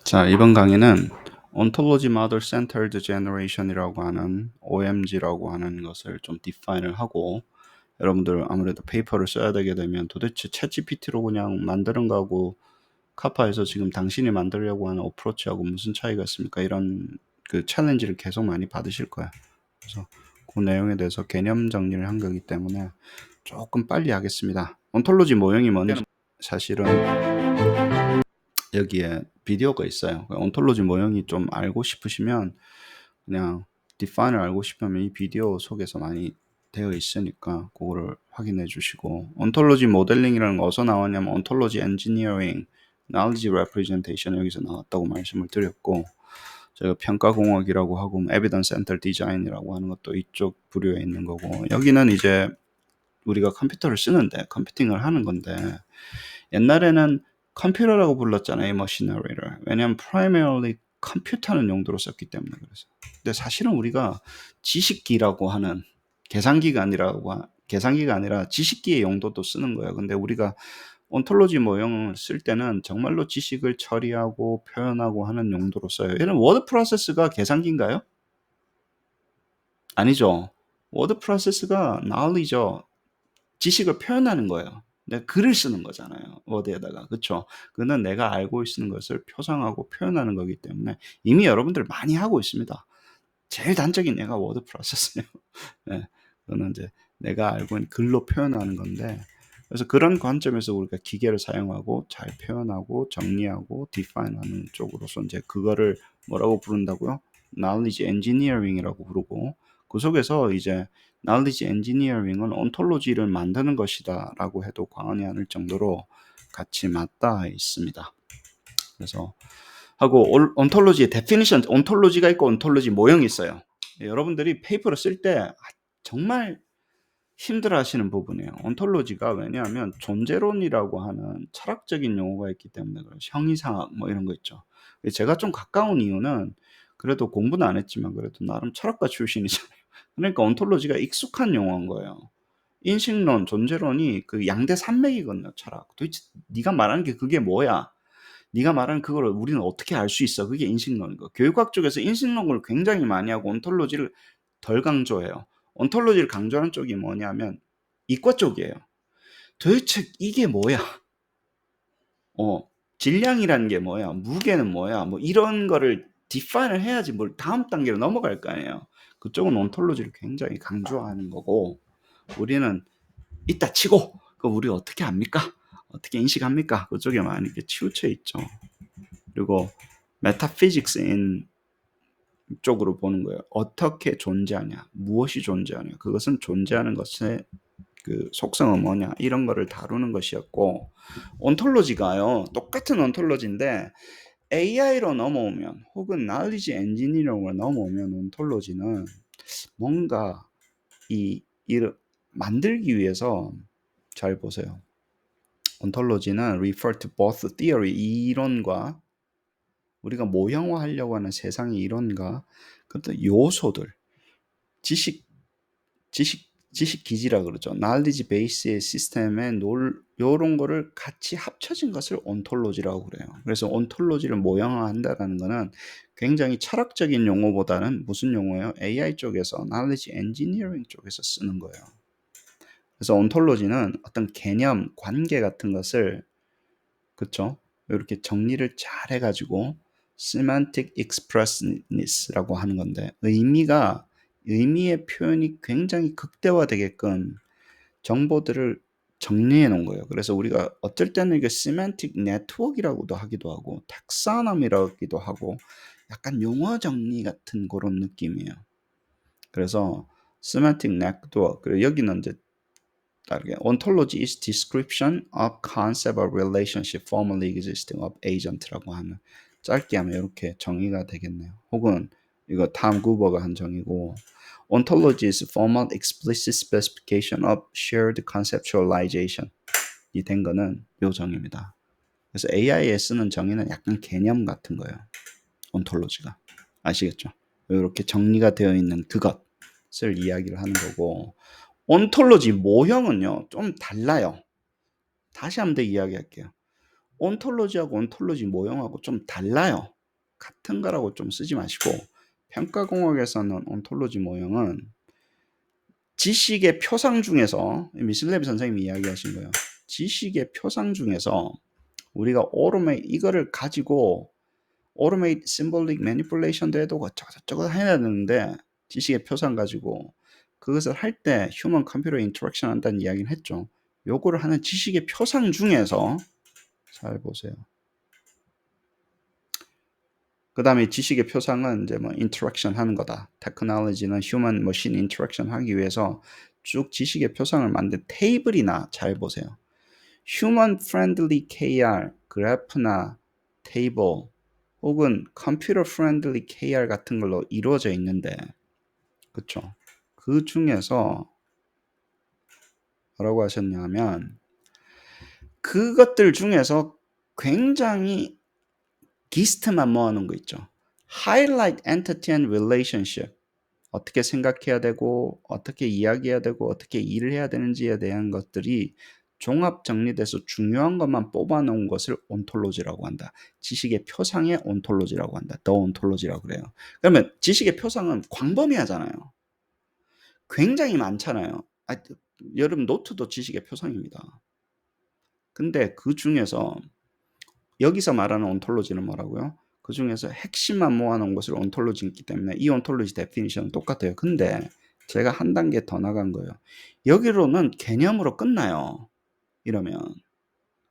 자, 이번 강의는 Ontology Model Centered Generation이라고 하는 OMG라고 하는 것을 좀 디파인을 하고, 여러분들 아무래도 페이퍼를 써야 되게 되면 도대체 챗GPT로 그냥 만드는 거하고 카파에서 지금 당신이 만들려고 하는 어프로치하고 무슨 차이가 있습니까? 이런 그 챌린지를 계속 많이 받으실 거야. 그래서 그 내용에 대해서 개념 정리를 한 거기 때문에 조금 빨리 하겠습니다. 온톨로지 모형이 뭔지 사실은 여기에 비디오가 있어요. 온톨로지 모형이 좀 알고 싶으시면 그냥 디파인을 알고 싶으면 이 비디오 속에서 많이 되어 있으니까 그거를 확인해 주시고, 온톨로지 모델링이라는 거 어디서 나왔냐면 온톨로지 엔지니어링, knowledge representation 여기서 나왔다고 말씀을 드렸고, 제가 평가공학이라고 하고 evidence center design이라고 하는 것도 이쪽 부류에 있는 거고, 여기는 이제 우리가 컴퓨터를 쓰는데 컴퓨팅을 하는 건데, 옛날에는 컴퓨터라고 불렀잖아요, 이 머시너리를. 왜냐하면 primarily 컴퓨터는 용도로 썼기 때문에. 그래서 근데 사실은 우리가 지식기라고 하는 계산기가 아니라 지식기의 용도도 쓰는 거예요. 근데 우리가 온톨로지 모형을 쓸 때는 정말로 지식을 처리하고 표현하고 하는 용도로 써요. 얘는 워드 프로세스가 계산기인가요? 아니죠. 워드 프로세스가 knowledge죠. 지식을 표현하는 거예요. 내가 글을 쓰는 거잖아요, 워드에다가. 그쵸? 그는 내가 알고 있는 것을 표상하고 표현하는 거기 때문에 이미 여러분들 많이 하고 있습니다. 제일 단적인 예가 워드 프로세스예요. 네, 그거는 이제 내가 알고 있는 글로 표현하는 건데, 그래서 그런 관점에서 우리가 기계를 사용하고 잘 표현하고 정리하고 디파인하는 쪽으로서 이제 그거를 뭐라고 부른다고요? knowledge engineering이라고 부르고, 그 속에서 이제 knowledge engineering은 ontology를 만드는 것이다 라고 해도 과언이 아닐 정도로 같이 맞닿아 있습니다. 그래서 하고 ontology의 definition, ontology가 있고 ontology 모형이 있어요. 여러분들이 페이퍼를 쓸 때 정말 힘들어 하시는 부분이에요. 온톨로지가. 왜냐하면 존재론이라고 하는 철학적인 용어가 있기 때문에 그래요. 형이상학 뭐 이런 거 있죠. 제가 좀 가까운 이유는 그래도 공부는 안 했지만 그래도 나름 철학가 출신이잖아요. 그러니까 온톨로지가 익숙한 용어인 거예요. 인식론, 존재론이 그 양대 산맥이거든요, 철학. 도대체 네가 말하는 게 그게 뭐야? 네가 말하는 그걸 우리는 어떻게 알 수 있어? 그게 인식론인 거예요. 교육학 쪽에서 인식론을 굉장히 많이 하고 온톨로지를 덜 강조해요. 온톨로지를 강조하는 쪽이 뭐냐면 이과 쪽이에요. 도대체 이게 뭐야? 질량이라는 게 뭐야? 무게는 뭐야? 뭐 이런 거를 디파인을 해야지 뭘 다음 단계로 넘어갈 거 아니에요. 그쪽은 온톨로지를 굉장히 강조하는 거고, 우리는 이따 치고 그 우리 어떻게 합니까? 어떻게 인식합니까? 그쪽에 많이 이렇게 치우쳐 있죠. 그리고 메타피직스인 쪽으로 보는 거예요. 어떻게 존재하냐, 무엇이 존재하냐, 그것은 존재하는 것의 그 속성은 뭐냐, 이런 거를 다루는 것이었고, 온톨로지가요, 똑같은 온톨로지인데 AI로 넘어오면 혹은 knowledge engineering으로 넘어오면 온톨로지는 뭔가 만들기 위해서, 잘 보세요. 온톨로지는 refer to both theory, 이론과 우리가 모형화하려고 하는 세상의 이론과 그것도 요소들, 지식 기지라 그러죠. knowledge base의 시스템에 요런 거를 같이 합쳐진 것을 온톨로지라고 그래요. 그래서 온톨로지를 모형화한다는 거는 굉장히 철학적인 용어보다는 무슨 용어예요? AI 쪽에서 knowledge engineering 쪽에서 쓰는 거예요. 그래서 온톨로지는 어떤 개념, 관계 같은 것을, 그쵸? 이렇게 정리를 잘 해가지고 semantic expressiveness라고 하는 건데, 의미의 표현이 굉장히 극대화되게끔 정보들을 정리해 놓은 거예요. 그래서 우리가 어쩔 때는 이게 semantic network이라고도 하기도 하고 텍사넘이라기도 하고 약간 용어 정리 같은 그런 느낌이에요. 그래서 semantic network, 그리고 여기는 이제 다르게 ontology is description of concept of relationship formerly existing of agent라고 하는, 짧게 하면 이렇게 정의가 되겠네요. 혹은 이거 탐 구버가 한 정의고, ontology is formal explicit specification of shared conceptualization 이 된 거는 요 정의입니다. 그래서 AI에 쓰는 정의는 약간 개념 같은 거예요. ontology가. 아시겠죠? 이렇게 정리가 되어 있는 그것을 이야기를 하는 거고, 온톨로지 모형은요 좀 달라요. 다시 한번 더 이야기할게요. 온톨로지하고 온톨로지 모형하고 좀 달라요. 같은 거라고 좀 쓰지 마시고 평가공학에서는 온톨로지 모형은 지식의 표상 중에서 미슬레비 선생님이 이야기하신 거예요. 지식의 표상 중에서 우리가 이거를 가지고 automate symbolic manipulation도 해도 저거 해야 되는데 지식의 표상 가지고 그것을 할 때 human computer interaction 한다는 이야기는 했죠. 요거를 하는 지식의 표상 중에서 잘 보세요. 그 다음에 지식의 표상은 이제 뭐 interaction 하는 거다. 테크놀로지는 human machine interaction 하기 위해서 쭉 지식의 표상을 만든 테이블이나 잘 보세요. human friendly KR 그래프나 테이블 혹은 computer friendly KR 같은 걸로 이루어져 있는데 그쵸? 그 중에서 뭐라고 하셨냐면 그것들 중에서 굉장히 기스트만 모아놓은 거 있죠. Highlight entity and relationship. 어떻게 생각해야 되고 어떻게 이야기해야 되고 어떻게 일을 해야 되는지에 대한 것들이 종합 정리돼서 중요한 것만 뽑아놓은 것을 온톨로지라고 한다. 지식의 표상의 온톨로지라고 한다. 더 온톨로지라고 그래요. 그러면 지식의 표상은 광범위하잖아요. 굉장히 많잖아요. 여러분 노트도 지식의 표상입니다. 근데 그 중에서 여기서 말하는 온톨로지는 뭐라고요? 그 중에서 핵심만 모아놓은 것을 온톨로지이기 때문에 이 온톨로지 데피니션은 똑같아요. 근데 제가 한 단계 더 나간 거예요. 여기로는 개념으로 끝나요. 이러면.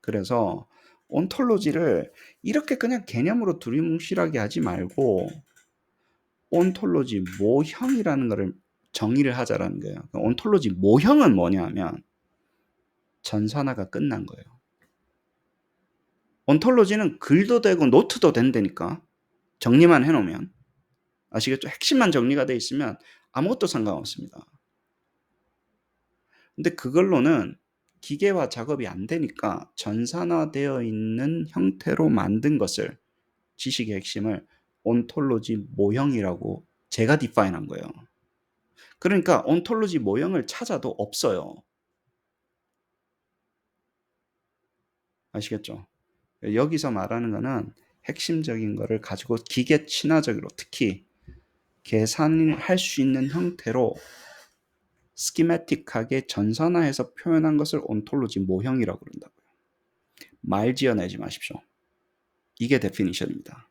그래서 온톨로지를 이렇게 그냥 개념으로 두리뭉실하게 하지 말고 온톨로지 모형이라는 거를 정의를 하자라는 거예요. 온톨로지 모형은 뭐냐면 전산화가 끝난 거예요. 온톨로지는 글도 되고 노트도 된다니까. 정리만 해놓으면. 아시겠죠? 핵심만 정리가 돼 있으면 아무것도 상관없습니다. 근데 그걸로는 기계화 작업이 안 되니까 전산화되어 있는 형태로 만든 것을 지식의 핵심을 온톨로지 모형이라고 제가 디파인한 거예요. 그러니까 온톨로지 모형을 찾아도 없어요. 아시겠죠? 여기서 말하는 거는 핵심적인 거를 가지고 기계 친화적으로 특히 계산할 수 있는 형태로 스키매틱하게 전산화해서 표현한 것을 온톨로지 모형이라고 그런다고요. 말 지어내지 마십시오. 이게 데피니션입니다.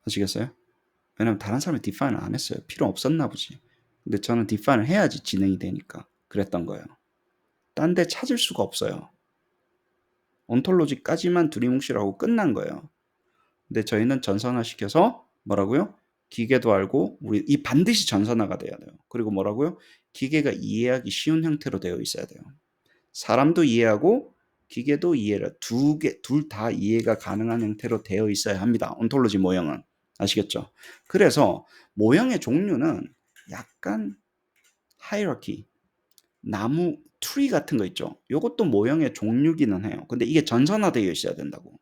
아시겠어요? 왜냐면 다른 사람이 디파인을 안 했어요. 필요 없었나 보지. 근데 저는 디파인을 해야지 진행이 되니까 그랬던 거예요. 딴 데 찾을 수가 없어요. 온톨로지까지만 두리뭉실하고 끝난 거예요. 근데 저희는 전산화시켜서 뭐라고요? 기계도 알고 이 반드시 전산화가 돼야 돼요. 그리고 뭐라고요? 기계가 이해하기 쉬운 형태로 되어 있어야 돼요. 사람도 이해하고 기계도 이해를 둘 다 이해가 가능한 형태로 되어 있어야 합니다. 온톨로지 모형은. 아시겠죠? 그래서 모형의 종류는 약간 하이라키, 나무 트리 같은 거 있죠. 이것도 모형의 종류기는 해요. 근데 이게 전산화되어 있어야 된다고.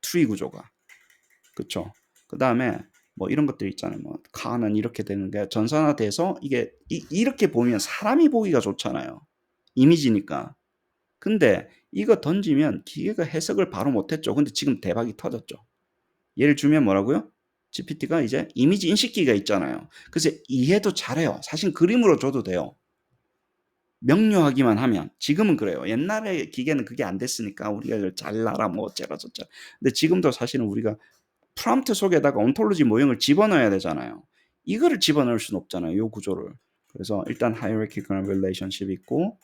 트리 구조가. 그쵸? 그 다음에 뭐 이런 것들 있잖아요. 뭐 카는 이렇게 되는 게 전산화돼서 이게 이렇게 보면 사람이 보기가 좋잖아요. 이미지니까. 근데 이거 던지면 기계가 해석을 바로 못했죠. 근데 지금 대박이 터졌죠. 예를 들면 뭐라고요? GPT가 이제 이미지 인식기가 있잖아요. 그래서 이해도 잘해요. 사실 그림으로 줘도 돼요. 명료하기만 하면. 지금은 그래요. 옛날에 기계는 그게 안 됐으니까 우리가 이걸 잘라라 뭐 어쩌라 저쩌라. 근데 지금도 사실은 우리가 프롬프트 속에다가 온톨로지 모형을 집어넣어야 되잖아요. 이거를 집어넣을 수는 없잖아요. 이 구조를. 그래서 일단 hierarchical relationship 있고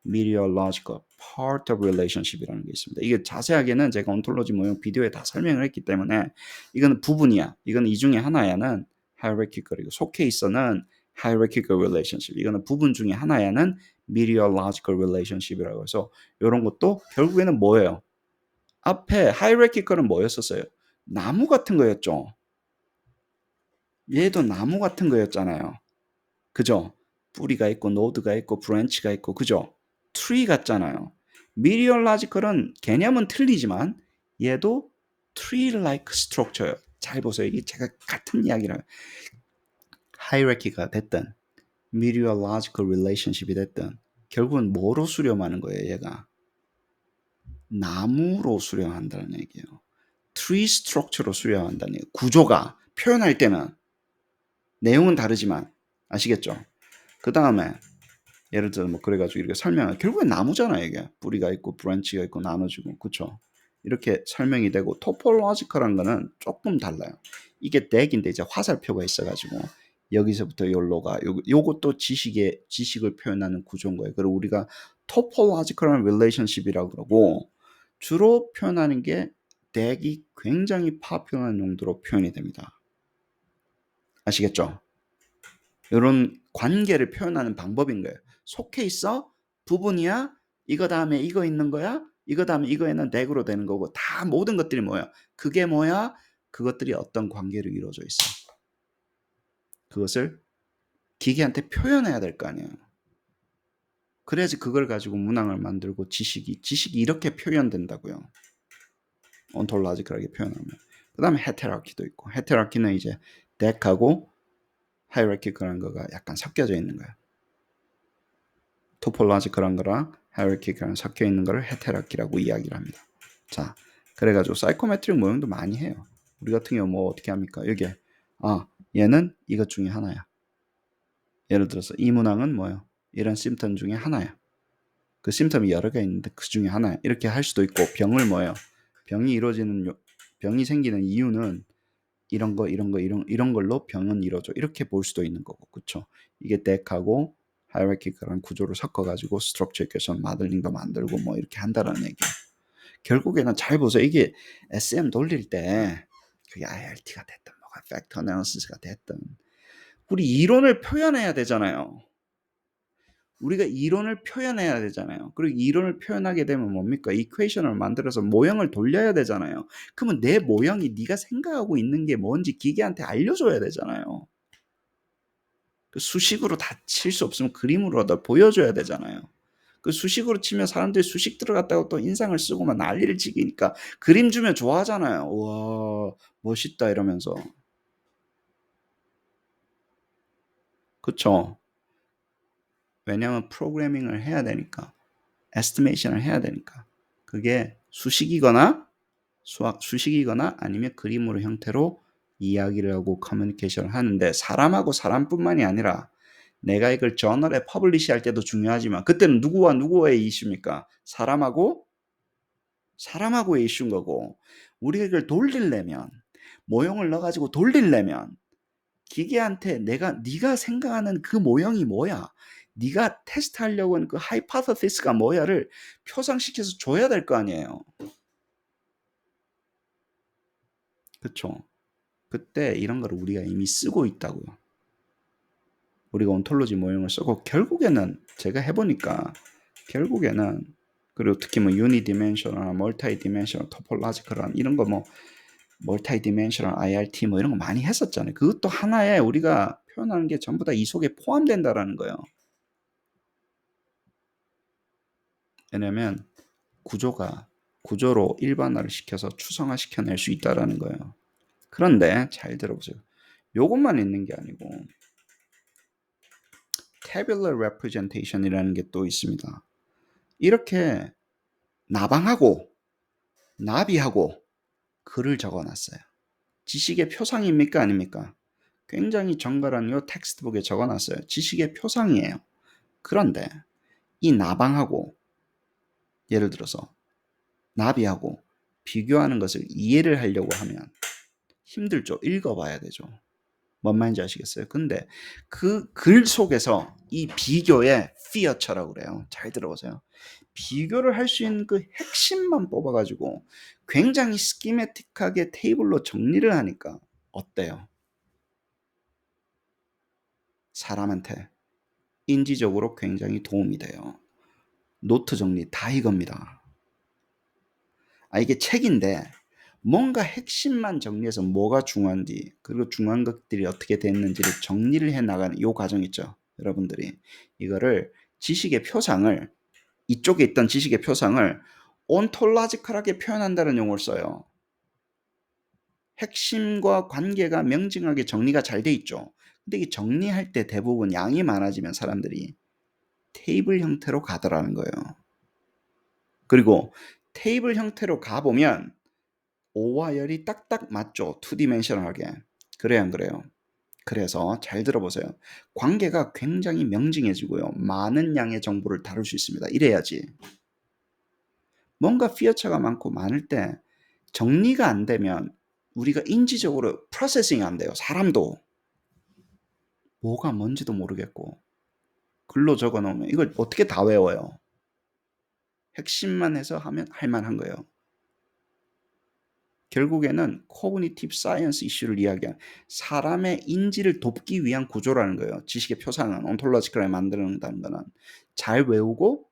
meteorological part of relationship이라는 게 있습니다. 이게 자세하게는 제가 온톨로지 모형 비디오에 다 설명을 했기 때문에 이거는 부분이야. 이거는 이 중에 하나야는 hierarchical이고 속해 있어는 hierarchical relationship. 이거는 부분 중에 하나야는 meteorological relationship이라고 해서 이런 것도 결국에는 뭐예요? 앞에 hierarchical은 뭐였었어요? 나무 같은 거였죠. 얘도 나무 같은 거였잖아요. 그죠? 뿌리가 있고 노드가 있고 브랜치가 있고 그죠? 트리 같잖아요. meteorological은 개념은 틀리지만 얘도 tree-like structure예요. 잘 보세요. 이게 제가 같은 이야기를 hierarchy가 됐든 meteorological relationship이 됐든 결국은 뭐로 수렴하는 거예요, 얘가? 나무로 수렴한다는 얘기예요. tree structure로 수렴한다는 얘기예요. 구조가 표현할 때는 내용은 다르지만 아시겠죠? 그 다음에 예를 들어 뭐 그래가지고 이렇게 설명을 결국엔 나무잖아요. 이게 뿌리가 있고 브랜치가 있고 나눠지고 그쵸? 이렇게 설명이 되고 토폴로지컬한 거는 조금 달라요. 이게 덱인데 이제 화살표가 있어가지고 여기서부터 여기로가 요것도 지식을 표현하는 구조인 거예요. 그리고 우리가 토폴로지컬한 릴레이션십이라고 그러고 주로 표현하는 게 덱이 굉장히 파퓰러한 용도로 표현이 됩니다. 아시겠죠? 이런 관계를 표현하는 방법인 거예요. 속해 있어? 부분이야? 이거 다음에 이거 있는 거야? 이거 다음에 이거에는 덱으로 되는 거고 다 모든 것들이 뭐야? 그게 뭐야? 그것들이 어떤 관계로 이루어져 있어. 그것을 기계한테 표현해야 될 거 아니에요. 그래야지 그걸 가지고 문항을 만들고 지식이 이렇게 표현된다고요. 온톨로지컬하게 표현하면. 그 다음에 헤테라키도 있고 헤테라키는 이제 덱하고 하이라키컬한 거가 약간 섞여져 있는 거야. 토폴로지컬한 거랑 하이라키컬한 섞여 있는 거를 헤테라키라고 이야기를 합니다. 자, 그래가지고 사이코메트릭 모형도 많이 해요. 우리 같은 경우 뭐 어떻게 합니까? 여기에 얘는 이것 중에 하나야. 예를 들어서 이 문항은 뭐예요? 이런 심텀 중에 하나야. 그 심텀이 여러 개 있는데 그 중에 하나야. 이렇게 할 수도 있고 병을 뭐예요? 병이 생기는 이유는 이런 걸로 병은 이루어져. 이렇게 볼 수도 있는 거고, 그렇죠? 이게 덱하고 하이라키컬한 구조를 섞어가지고 스트럭처 이퀘이션 마들링도 만들고 뭐 이렇게 한다라는 얘기예요. 결국에는 잘 보세요. 이게 SM 돌릴 때 그게 IRT가 됐든 뭐가 팩터 애널리시스가 됐든 우리 이론을 표현해야 되잖아요. 우리가 이론을 표현해야 되잖아요. 그리고 이론을 표현하게 되면 뭡니까? 이퀘이션을 만들어서 모형을 돌려야 되잖아요. 그러면 내 모형이 네가 생각하고 있는 게 뭔지 기계한테 알려줘야 되잖아요. 그 수식으로 다 칠 수 없으면 그림으로라도 보여줘야 되잖아요. 그 수식으로 치면 사람들이 수식 들어갔다고 또 인상을 쓰고 막 난리를 치니까 그림 주면 좋아하잖아요. 우와 멋있다 이러면서. 그쵸? 왜냐하면 프로그래밍을 해야 되니까. 에스티메이션을 해야 되니까. 그게 수식이거나 아니면 그림으로 형태로 이야기를 하고 커뮤니케이션을 하는데 사람하고 사람뿐만이 아니라 내가 이걸 저널에 퍼블리시 할 때도 중요하지만 그때는 누구와 누구의 이슈입니까? 사람하고의 이슈인 거고 우리가 이걸 돌리려면 모형을 넣어가지고 돌리려면 기계한테 네가 생각하는 그 모형이 뭐야? 네가 테스트하려고 하는 그 하이파서시스가 뭐야를 표상시켜서 줘야 될 거 아니에요. 그쵸? 그때 이런 걸 우리가 이미 쓰고 있다고요. 우리가 온톨로지 모형을 쓰고 결국에는 제가 해보니까 결국에는 그리고 특히 뭐 유니디멘셔널, 멀티디멘셔널, 토폴로지컬한 이런 거 뭐 멀티디멘셔널 IRT 뭐 이런 거 많이 했었잖아요. 그것도 하나에 우리가 표현하는 게 전부 다 이 속에 포함된다라는 거예요. 왜냐면 구조로 일반화를 시켜서 추상화시켜낼 수 있다라는 거예요. 그런데 잘 들어보세요. 요것만 있는 게 아니고 tabular representation이라는 게 또 있습니다. 이렇게 나방하고 나비하고 글을 적어놨어요. 지식의 표상입니까 아닙니까? 굉장히 정갈한 요 텍스트북에 적어놨어요. 지식의 표상이에요. 그런데 이 나방하고 예를 들어서 나비하고 비교하는 것을 이해를 하려고 하면 힘들죠. 읽어봐야 되죠. 뭔 말인지 아시겠어요? 근데 그 글 속에서 이 비교의 feature라고 그래요. 잘 들어보세요. 비교를 할 수 있는 그 핵심만 뽑아가지고 굉장히 스키매틱하게 테이블로 정리를 하니까 어때요? 사람한테 인지적으로 굉장히 도움이 돼요. 노트 정리 다 이겁니다. 이게 책인데 뭔가 핵심만 정리해서 뭐가 중요한지 그리고 중요한 것들이 어떻게 됐는지를 정리를 해 나가는 요 과정 있죠. 여러분들이 이거를 지식의 표상을 이쪽에 있던 지식의 표상을 온톨로지컬하게 표현한다는 용어를 써요. 핵심과 관계가 명징하게 정리가 잘 돼 있죠. 근데 이 정리할 때 대부분 양이 많아지면 사람들이 테이블 형태로 가더라는 거예요. 그리고 테이블 형태로 가보면 O와 열이 딱딱 맞죠. 투디멘셔널하게. 그래요, 안 그래요? 그래서 잘 들어보세요. 관계가 굉장히 명징해지고요. 많은 양의 정보를 다룰 수 있습니다. 이래야지. 뭔가 피어처가 많고 많을 때 정리가 안 되면 우리가 인지적으로 프로세싱이 안 돼요. 사람도. 뭐가 뭔지도 모르겠고. 글로 적어 놓으면 이걸 어떻게 다 외워요? 핵심만 해서 하면 할 만한 거예요. 결국에는 코그니티브 사이언스 이슈를 이야기한 사람의 인지를 돕기 위한 구조라는 거예요. 지식의 표상은 온톨로지컬하게 만드는다는 거는 잘 외우고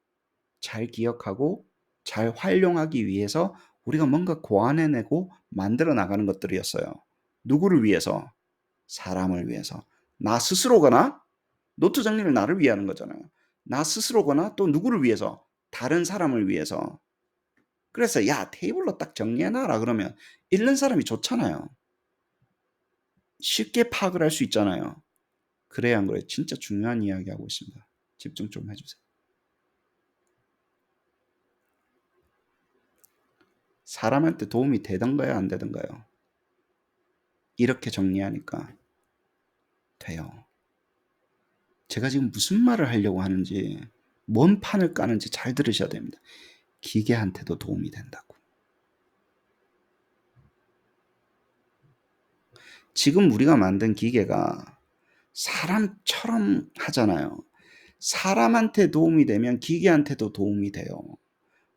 잘 기억하고 잘 활용하기 위해서 우리가 뭔가 고안해내고 만들어 나가는 것들이었어요. 누구를 위해서? 사람을 위해서. 나 스스로거나 노트 정리를 나를 위해 하는 거잖아요. 나 스스로거나 또 누구를 위해서? 다른 사람을 위해서. 그래서 야 테이블로 딱 정리해놔라 그러면 읽는 사람이 좋잖아요. 쉽게 파악을 할 수 있잖아요. 그래야 안 그래요? 진짜 중요한 이야기 하고 있습니다. 집중 좀 해주세요. 사람한테 도움이 되던가요? 안 되던가요? 이렇게 정리하니까 돼요. 제가 지금 무슨 말을 하려고 하는지 뭔 판을 까는지 잘 들으셔야 됩니다. 기계한테도 도움이 된다고. 지금 우리가 만든 기계가 사람처럼 하잖아요. 사람한테 도움이 되면 기계한테도 도움이 돼요.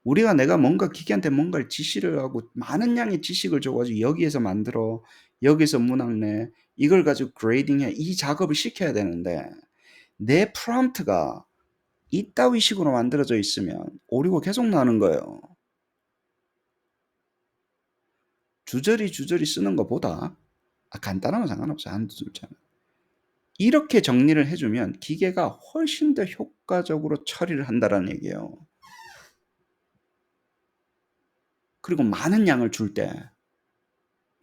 우리가 내가 뭔가 기계한테 뭔가를 지시를 하고 많은 양의 지식을 줘가지고 여기에서 만들어, 여기서 문학 내, 이걸 가지고 그레이딩해, 이 작업을 시켜야 되는데 내 프롬프트가 이따위 식으로 만들어져 있으면 오류가 계속 나는 거예요. 주저리 쓰는 것보다 간단하면 상관없어요. 한두 줄짜리. 이렇게 정리를 해주면 기계가 훨씬 더 효과적으로 처리를 한다는 얘기예요. 그리고 많은 양을 줄 때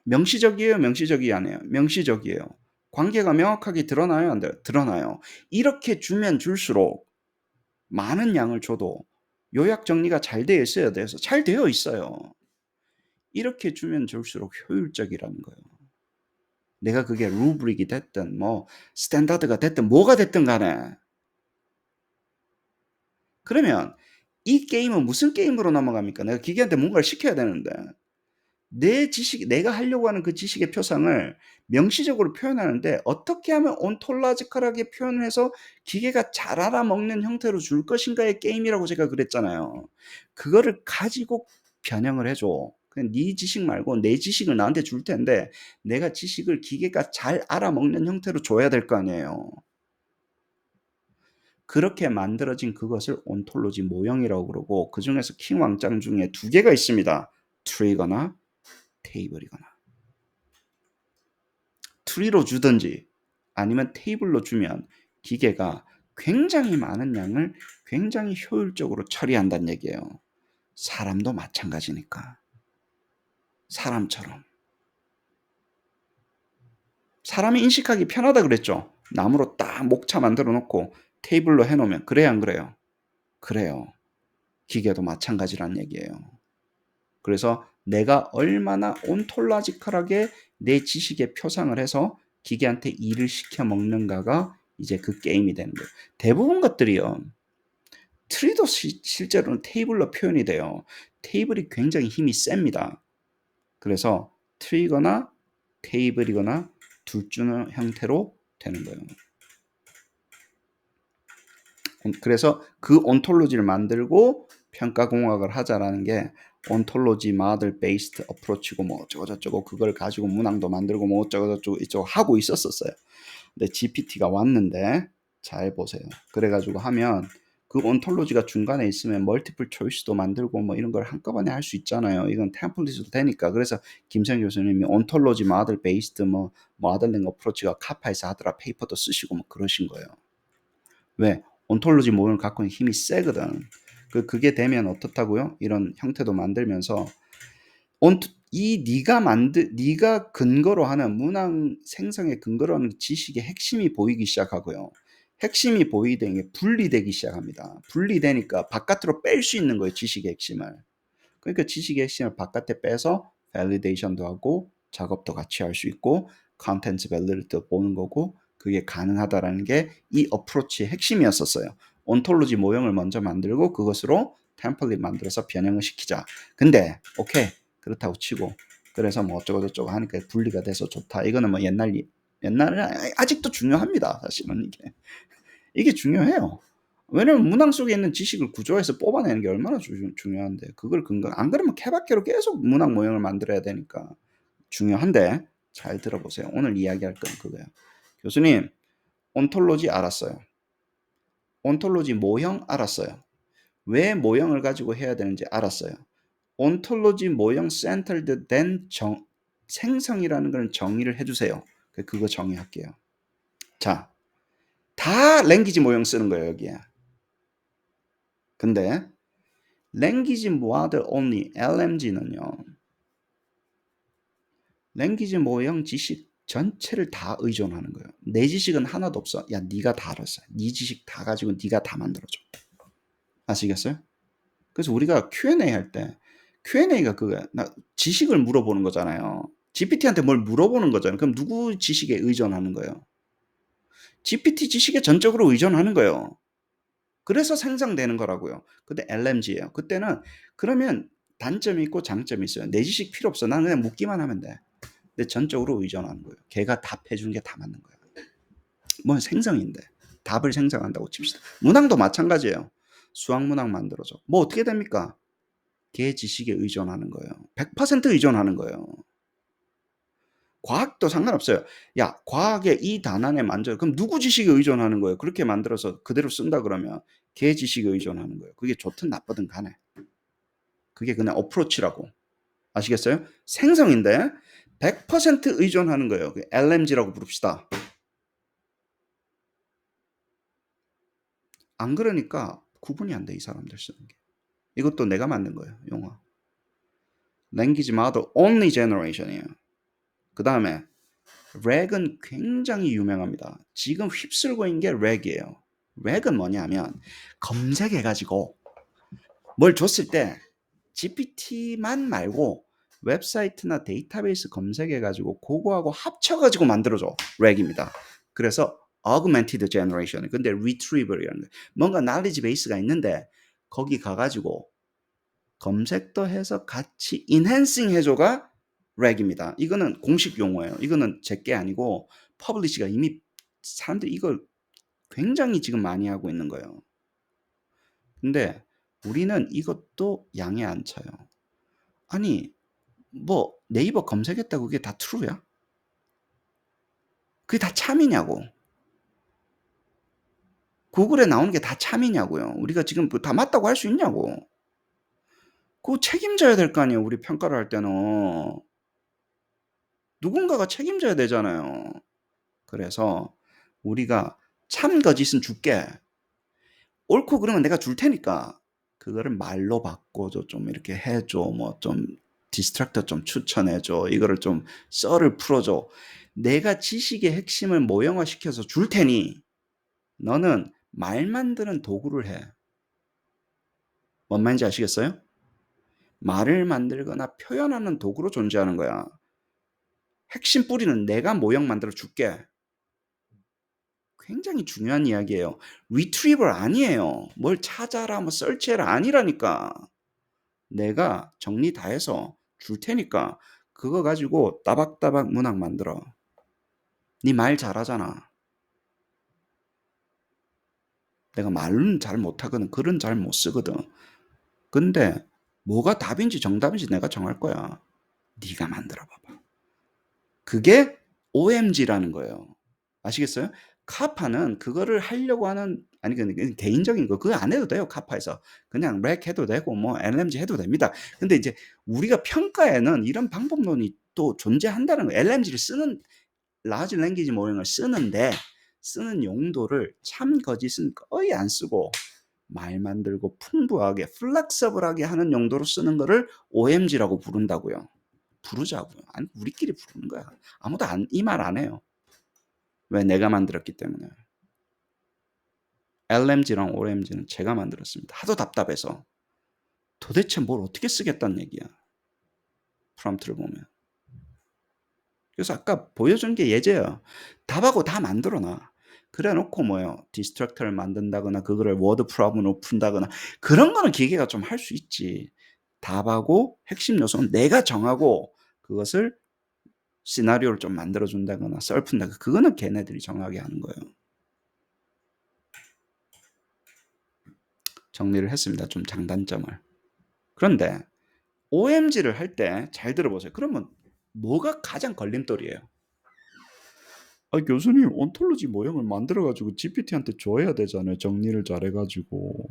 명시적이에요? 명시적이 아니에요? 명시적이에요. 관계가 명확하게 드러나요? 안 돼요? 드러나요. 이렇게 주면 줄수록 많은 양을 줘도 요약 정리가 잘 되어 있어야 돼서 잘 되어 있어요. 이렇게 주면 줄수록 효율적이라는 거예요. 내가 그게 루브릭이 됐든 뭐 스탠다드가 됐든 뭐가 됐든 간에 그러면 이 게임은 무슨 게임으로 넘어갑니까? 내가 기계한테 뭔가를 시켜야 되는데 내 지식, 내가 하려고 하는 그 지식의 표상을 명시적으로 표현하는데 어떻게 하면 온톨라지컬하게 표현을 해서 기계가 잘 알아먹는 형태로 줄 것인가의 게임이라고 제가 그랬잖아요. 그거를 가지고 변형을 해줘. 그냥 네 지식 말고 내 지식을 나한테 줄 텐데 내가 지식을 기계가 잘 알아먹는 형태로 줘야 될 거 아니에요. 그렇게 만들어진 그것을 온톨로지 모형이라고 그러고 그 중에서 킹왕짱 중에 두 개가 있습니다. 트리거나 테이블이거나. 트리로 주든지 아니면 테이블로 주면 기계가 굉장히 많은 양을 굉장히 효율적으로 처리한다는 얘기예요. 사람도 마찬가지니까. 사람처럼. 사람이 인식하기 편하다 그랬죠. 나무로 딱 목차 만들어 놓고 테이블로 해놓으면 그래야 안 그래요? 그래요. 기계도 마찬가지란 얘기예요. 그래서 내가 얼마나 온톨라지컬하게 내 지식의 표상을 해서 기계한테 일을 시켜 먹는가가 이제 그 게임이 되는 거예요. 대부분 것들이요. 트리도 실제로는 테이블로 표현이 돼요. 테이블이 굉장히 힘이 셉니다. 그래서 트리거나 테이블이거나 둘 중의 형태로 되는 거예요. 그래서 그 온톨로지를 만들고 평가공학을 하자라는 게 온톨로지 마들 베이스드 어프로치고 뭐 어쩌고저쩌고 그걸 가지고 문항도 만들고 뭐 어쩌고저쩌고 이쪽 하고 있었어요. 근데 GPT가 왔는데 잘 보세요. 그래가지고 하면 그 온톨로지가 중간에 있으면 멀티플 초이스도 만들고 뭐 이런 걸 한꺼번에 할 수 있잖아요. 이건 템플릿으로 되니까. 그래서 김성 교수님이 온톨로지 마들 베이스드 뭐 모델링 어프로치가 카파에서 하더라 페이퍼도 쓰시고 뭐 그러신 거예요. 왜? 온톨로지 모형을 갖고 있는 힘이 세거든. 그게 되면 어떻다고요? 이런 형태도 만들면서 네가 근거로 하는 문항 생성의 근거로 하는 지식의 핵심이 보이기 시작하고요. 핵심이 보이되 분리되기 시작합니다. 분리되니까 바깥으로 뺄 수 있는 거예요. 지식의 핵심을. 그러니까 지식의 핵심을 바깥에 빼서 validation도 하고 작업도 같이 할 수 있고 컨텐츠 밸리도 보는 거고 그게 가능하다라는 게 이 어프로치의 핵심이었었어요. 온톨로지 모형을 먼저 만들고 그것으로 템플릿 만들어서 변형을 시키자. 근데 오케이 그렇다고 치고 그래서 뭐 어쩌고 저쩌고 하니까 분리가 돼서 좋다. 이거는 뭐 옛날에 아직도 중요합니다. 사실은 이게 중요해요. 왜냐면 문항 속에 있는 지식을 구조해서 뽑아내는 게 얼마나 중요한데 그걸 근거 안 그러면 케바케로 계속 문항 모형을 만들어야 되니까 중요한데 잘 들어보세요. 오늘 이야기할 건 그거예요. 교수님 온톨로지 알았어요. 온톨로지 모형 알았어요. 왜 모형을 가지고 해야 되는지 알았어요. 온톨로지 모형 센터드 된 생성이라는 걸 정의를 해주세요. 그거 정의할게요. 자, 다 랭귀지 모형 쓰는 거예요 여기에. 근데 랭귀지 모델 only LMG는요. 랭귀지 모형 지식 전체를 다 의존하는 거예요. 내 지식은 하나도 없어. 야 네가 다 알았어. 네 지식 다 가지고 네가 다 만들어줘. 아시겠어요? 그래서 우리가 Q&A 할 때 Q&A가 그거야. 지식을 물어보는 거잖아요. GPT한테 뭘 물어보는 거잖아요. 그럼 누구 지식에 의존하는 거예요? GPT 지식에 전적으로 의존하는 거예요. 그래서 생성되는 거라고요. 근데 LMG예요. 그때는 그러면 단점이 있고 장점이 있어요. 내 지식 필요 없어. 나는 그냥 묻기만 하면 돼. 근데 전적으로 의존하는 거예요. 걔가 답해 준 게 다 맞는 거예요. 뭔 생성인데 답을 생성한다고 칩시다. 문항도 마찬가지예요. 수학 문항 만들어줘. 뭐 어떻게 됩니까? 걔 지식에 의존하는 거예요. 100% 의존하는 거예요. 과학도 상관없어요. 야, 과학의 이 단안에 만져. 그럼 누구 지식에 의존하는 거예요? 그렇게 만들어서 그대로 쓴다 그러면 걔 지식에 의존하는 거예요. 그게 좋든 나쁘든 간에. 그게 그냥 어프로치라고. 아시겠어요? 생성인데 100% 의존하는 거예요. LMG라고 부릅시다. 안 그러니까 구분이 안 돼, 이 사람들 쓰는 게. 이것도 내가 만든 거예요, 용어. Language Model Only Generation이에요. 그 다음에 렉은 굉장히 유명합니다. 지금 휩쓸고 있는 게 렉이에요. 렉은 뭐냐면 검색해가지고 뭘 줬을 때 GPT만 말고 웹사이트나 데이터베이스 검색해가지고 그거하고 합쳐가지고 만들어줘. 렉입니다. 그래서 augmented generation. 근데 retrieval이라는 거. 뭔가 knowledge base가 있는데 거기 가가지고 검색도 해서 같이 enhancing 해줘가 렉입니다. 이거는 공식 용어예요. 이거는 제게 아니고 퍼블리시가 이미 사람들이 이걸 굉장히 지금 많이 하고 있는 거예요. 근데 우리는 이것도 양에 안 차요. 아니 뭐 네이버 검색했다고 그게 다 true야? 그게 다 참이냐고. 구글에 나오는 게 다 참이냐고요. 우리가 지금 다 맞다고 할 수 있냐고. 그거 책임져야 될 거 아니에요. 우리 평가를 할 때는. 누군가가 책임져야 되잖아요. 그래서 우리가 참 거짓은 줄게. 옳고 그러면 내가 줄 테니까 그거를 말로 바꿔줘. 좀 이렇게 해줘. 뭐 좀 디스트랙터 좀 추천해줘. 이거를 좀 썰을 풀어줘. 내가 지식의 핵심을 모형화시켜서 줄 테니 너는 말 만드는 도구를 해. 뭔 말인지 아시겠어요? 말을 만들거나 표현하는 도구로 존재하는 거야. 핵심 뿌리는 내가 모형 만들어 줄게. 굉장히 중요한 이야기예요. retrieval 아니에요. 뭘 찾아라, 뭐 search해라 아니라니까. 내가 정리 다 해서 줄 테니까 그거 가지고 따박따박 문학 만들어. 네 말 잘하잖아. 내가 말은 잘 못하거든. 글은 잘 못 쓰거든. 근데 뭐가 답인지 정답인지 내가 정할 거야. 네가 만들어 봐봐. 그게 OMG라는 거예요. 아시겠어요? 카파는 그거를 하려고 하는 아니 그냥 개인적인 거 그거 안 해도 돼요. 카파에서. 그냥 렉 해도 되고 뭐 LMG 해도 됩니다. 근데 이제 우리가 평가에는 이런 방법론이 또 존재한다는 거예요. LMG를 쓰는 라지 랭귀지 모형을 쓰는데 쓰는 용도를 참 거짓은 거의 안 쓰고 말 만들고 풍부하게 플렉서블하게 하는 용도로 쓰는 거를 OMG라고 부른다고요. 부르자고요. 아니 우리끼리 부르는 거야. 아무도 이 말 안 해요. 왜? 내가 만들었기 때문에. LMG랑 OMG는 제가 만들었습니다. 하도 답답해서. 도대체 뭘 어떻게 쓰겠다는 얘기야. 프롬프트를 보면. 그래서 아까 보여준 게 예제예요. 답하고 다 만들어 놔. 그래 놓고 뭐예요? 디스트럭터를 만든다거나 그거를 워드 프로블럼으로 푼다거나 그런 거는 기계가 좀 할 수 있지. 답하고 핵심 요소는 내가 정하고 그것을 시나리오를 좀 만들어 준다거나 썰 푼다거나 그거는 걔네들이 정하게 하는 거예요. 정리를 했습니다. 좀 장단점을. 그런데 OMG를 할 때 잘 들어보세요. 그러면 뭐가 가장 걸림돌이에요? 아 교수님 온톨로지 모형을 만들어 가지고 GPT한테 줘야 되잖아요. 정리를 잘해 가지고.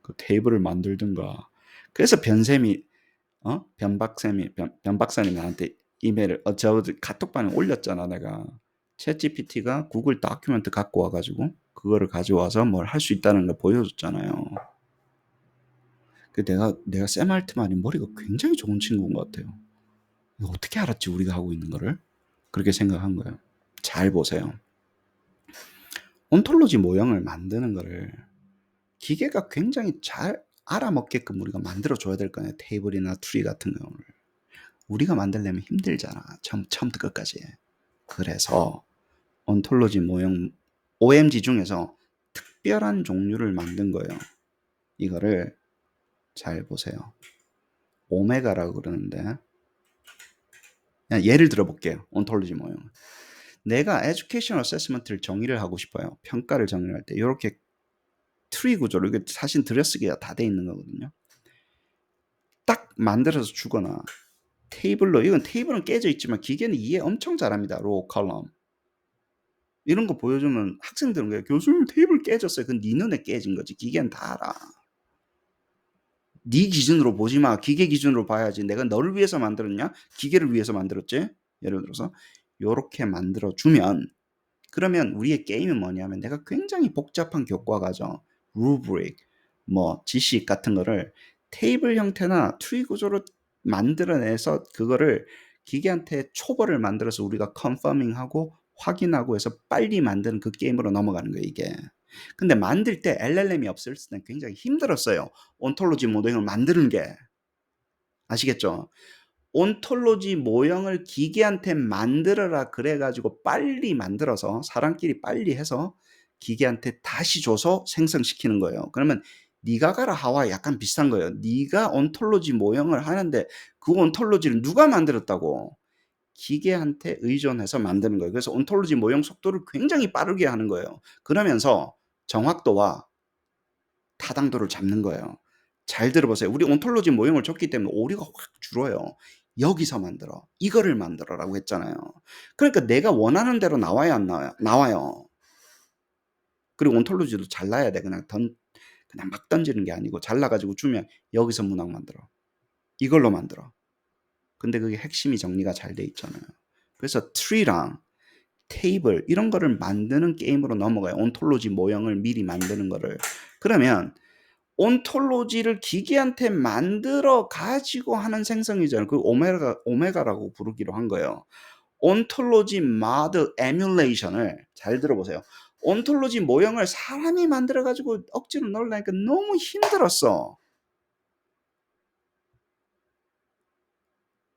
그 테이블을 만들든가. 그래서 변쌤이 변 박사님이 나한테 이메일을 저 카톡방에 올렸잖아 내가. 챗GPT가 구글 다큐멘트 갖고 와 가지고 그거를 가져와서 뭘 할 수 있다는 걸 보여줬잖아요. 그 내가 샘 알트만이 머리가 굉장히 좋은 친구인 것 같아요. 이거 어떻게 알았지 우리가 하고 있는 거를? 그렇게 생각한 거예요. 잘 보세요. 온톨로지 모형을 만드는 거를 기계가 굉장히 잘 알아먹게끔 우리가 만들어 줘야 될 거 아니에요. 테이블이나 트리 같은 경우를. 우리가 만들려면 힘들잖아. 처음부터 끝까지. 그래서 온톨로지 모형 OMG 중에서 특별한 종류를 만든 거예요. 이거를 잘 보세요. 오메가라고 그러는데 그냥 예를 들어 볼게요. 온톨로지 모형. 내가 에듀케이션 어세스먼트를 정의를 하고 싶어요. 평가를 정의할 때 이렇게 트리 구조로 이게 사실 들여쓰기가 다 돼 있는 거거든요. 딱 만들어서 주거나 테이블로 이건 테이블은 깨져 있지만 기계는 이해 엄청 잘합니다. 로우 컬럼 이런 거 보여주면 학생들은 그래요. 교수님 테이블 깨졌어요. 그건 네 눈에 깨진 거지. 기계는 다 알아. 네 기준으로 보지 마. 기계 기준으로 봐야지. 내가 너를 위해서 만들었냐? 기계를 위해서 만들었지? 예를 들어서 요렇게 만들어 주면 그러면 우리의 게임은 뭐냐면 내가 굉장히 복잡한 교과 과정, 루브릭, 뭐 지식 같은 거를 테이블 형태나 트리 구조로 만들어내서 그거를 기계한테 초벌을 만들어서 우리가 컨퍼밍하고 확인하고 해서 빨리 만드는 그 게임으로 넘어가는 거예요, 이게. 근데 만들 때 LLM이 없을 때는 굉장히 힘들었어요. 온톨로지 모델을 만드는 게. 아시겠죠? 온톨로지 모형을 기계한테 만들어라 그래 가지고 빨리 만들어서 사람끼리 빨리 해서 기계한테 다시 줘서 생성시키는 거예요. 그러면 네가 가라 하와 약간 비슷한 거예요. 네가 온톨로지 모형을 하는데 그 온톨로지를 누가 만들었다고? 기계한테 의존해서 만드는 거예요. 그래서 온톨로지 모형 속도를 굉장히 빠르게 하는 거예요. 그러면서 정확도와 타당도를 잡는 거예요. 잘 들어보세요. 우리 온톨로지 모형을 줬기 때문에 오류가 확 줄어요. 여기서 만들어. 이거를 만들어라고 했잖아요. 그러니까 내가 원하는 대로 나와야 안 나와요? 나와요. 그리고 온톨로지도 잘라야 돼. 그냥 막 던지는 게 아니고 잘라가지고 주면 여기서 문항 만들어. 이걸로 만들어. 근데 그게 핵심이 정리가 잘 돼 있잖아요. 그래서 트리랑 테이블 이런 거를 만드는 게임으로 넘어가요. 온톨로지 모형을 미리 만드는 거를. 그러면 온톨로지를 기계한테 만들어 가지고 하는 생성이잖아요. 그 오메가라고 부르기로 한 거예요. 온톨로지 모델 에뮬레이션을 잘 들어보세요. 온톨로지 모형을 사람이 만들어 가지고 억지로 넣으려니까 너무 힘들었어.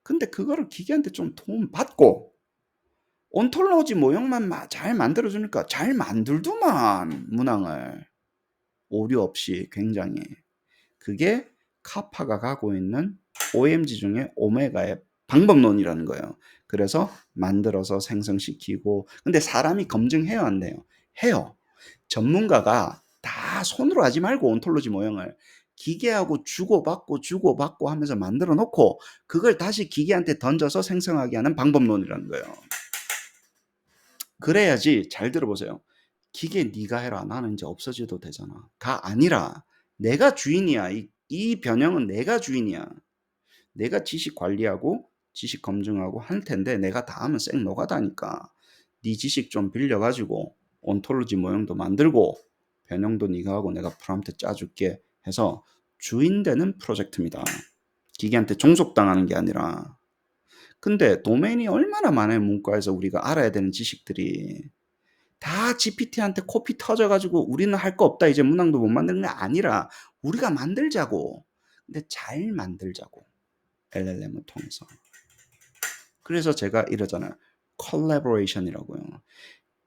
근데 그거를 기계한테 좀 도움 받고 온톨로지 모형만 잘 만들어 주니까 잘 만들더만 문항을. 오류 없이 굉장히. 그게 카파가 가고 있는 OMG 중에 오메가의 방법론이라는 거예요. 그래서 만들어서 생성시키고 근데 사람이 검증해요 안 돼요? 해요. 전문가가 다 손으로 하지 말고 온톨로지 모형을 기계하고 주고받고 하면서 만들어 놓고 그걸 다시 기계한테 던져서 생성하게 하는 방법론이라는 거예요. 그래야지 잘 들어보세요. 기계 네가 해라. 나는 이제 없어져도 되잖아. 가 아니라 내가 주인이야. 이 변형은 내가 주인이야. 내가 지식 관리하고 지식 검증하고 할 텐데 내가 다 하면 쌩 노가다니까. 네 지식 좀 빌려가지고 온톨로지 모형도 만들고 변형도 네가 하고 내가 프롬프트 짜줄게 해서 주인 되는 프로젝트입니다. 기계한테 종속당하는 게 아니라. 근데 도메인이 얼마나 많아요. 문과에서 우리가 알아야 되는 지식들이. 다 GPT한테 코피 터져가지고 우리는 할 거 없다. 이제 문항도 못 만드는 게 아니라 우리가 만들자고. 근데 잘 만들자고. LLM을 통해서. 그래서 제가 이러잖아요. 콜라보레이션이라고요.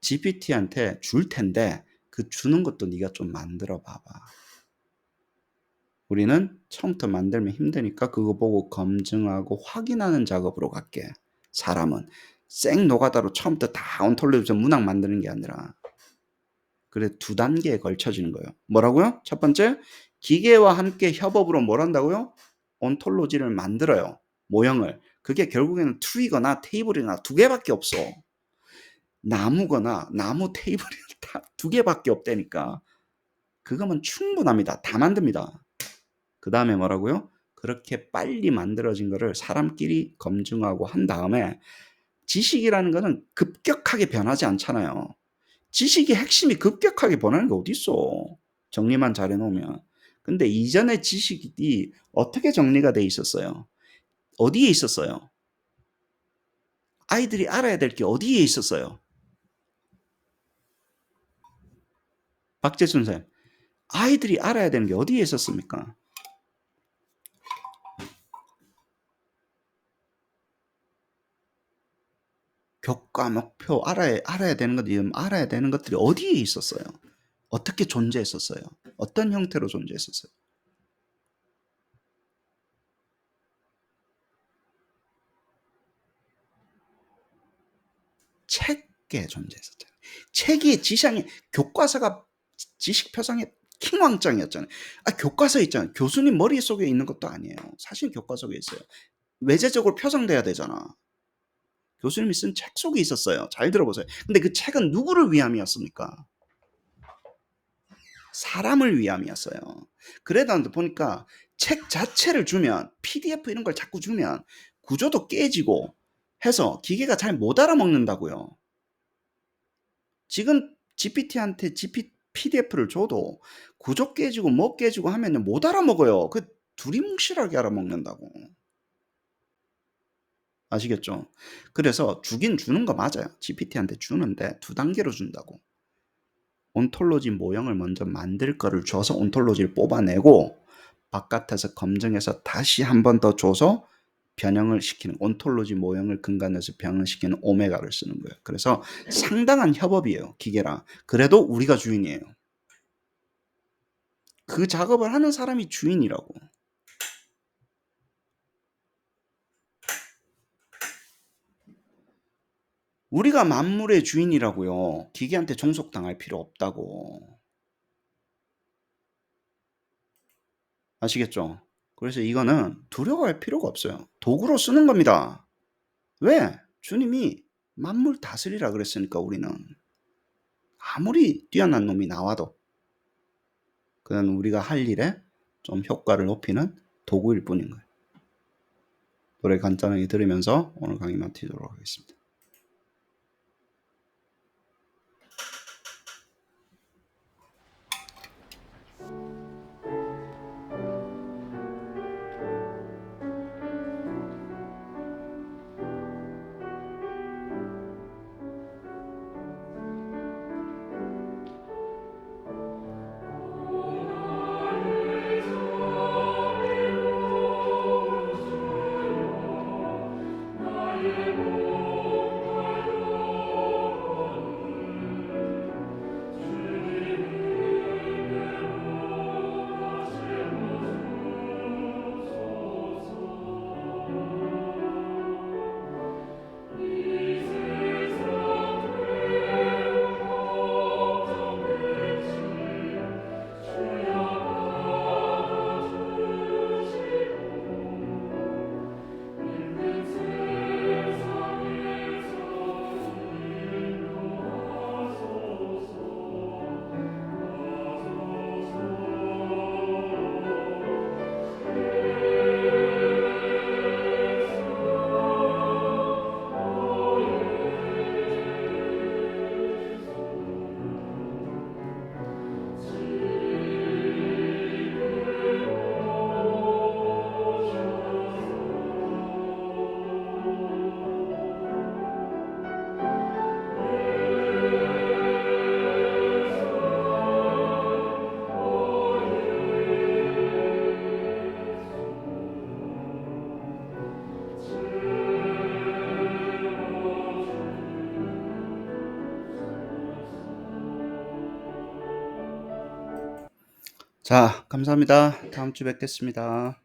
GPT한테 줄 텐데 그 주는 것도 네가 좀 만들어 봐봐. 우리는 처음부터 만들면 힘드니까 그거 보고 검증하고 확인하는 작업으로 갈게. 사람은 생 노가다로 처음부터 다 온톨로지 문학 만드는 게 아니라. 그래 2단계에 걸쳐지는 거예요. 뭐라고요? 첫 번째, 기계와 함께 협업으로 뭘 한다고요? 온톨로지를 만들어요. 모형을. 그게 결국에는 트리거나 테이블이나 2개밖에 없어. 나무거나 나무 테이블이 다 2개밖에 없다니까. 그거면 충분합니다. 다 만듭니다. 그 다음에 뭐라고요? 그렇게 빨리 만들어진 거를 사람끼리 검증하고 한 다음에 지식이라는 거는 급격하게 변하지 않잖아요. 지식의 핵심이 급격하게 변하는 게 어디 있어? 정리만 잘 해놓으면. 근데 이전의 지식이 어떻게 정리가 돼 있었어요? 어디에 있었어요? 아이들이 알아야 될 게 어디에 있었어요? 박재순 선생님, 아이들이 알아야 되는 게 어디에 있었습니까? 교과, 목표, 알아야 되는 것들이, 알아야 되는 것들이 어디에 있었어요? 어떻게 존재했었어요? 어떤 형태로 존재했었어요? 책에 존재했었잖아요. 책이 지상에, 교과서가 지식표상의 킹왕짱이었잖아요. 교과서 있잖아요. 교수님 머릿속에 있는 것도 아니에요. 사실 교과서에 있어요. 외재적으로 표상돼야 되잖아. 교수님이 쓴 책 속에 있었어요. 잘 들어보세요. 근데 그 책은 누구를 위함이었습니까? 사람을 위함이었어요. 그러다 보니까 책 자체를 주면 PDF 이런 걸 자꾸 주면 구조도 깨지고 해서 기계가 잘 못 알아먹는다고요. 지금 GPT한테 PDF를 줘도 구조 깨지고 뭐 깨지고 하면 못 알아먹어요. 그 두리뭉실하게 알아먹는다고. 아시겠죠? 그래서 주긴 주는 거 맞아요. GPT한테 주는데 2단계로 준다고. 온톨로지 모형을 먼저 만들 거를 줘서 온톨로지를 뽑아내고 바깥에서 검증해서 다시 한 번 더 줘서 변형을 시키는, 온톨로지 모형을 근간해서 변형시키는 오메가를 쓰는 거예요. 그래서 상당한 협업이에요. 기계랑. 그래도 우리가 주인이에요. 그 작업을 하는 사람이 주인이라고. 우리가 만물의 주인이라고요. 기계한테 종속당할 필요 없다고. 아시겠죠? 그래서 이거는 두려워할 필요가 없어요. 도구로 쓰는 겁니다. 왜? 주님이 만물 다스리라 그랬으니까 우리는. 아무리 뛰어난 놈이 나와도 그건 우리가 할 일에 좀 효과를 높이는 도구일 뿐인 거예요. 노래 간단하게 들으면서 오늘 강의 마치도록 하겠습니다. 자 감사합니다. 다음 주에 뵙겠습니다.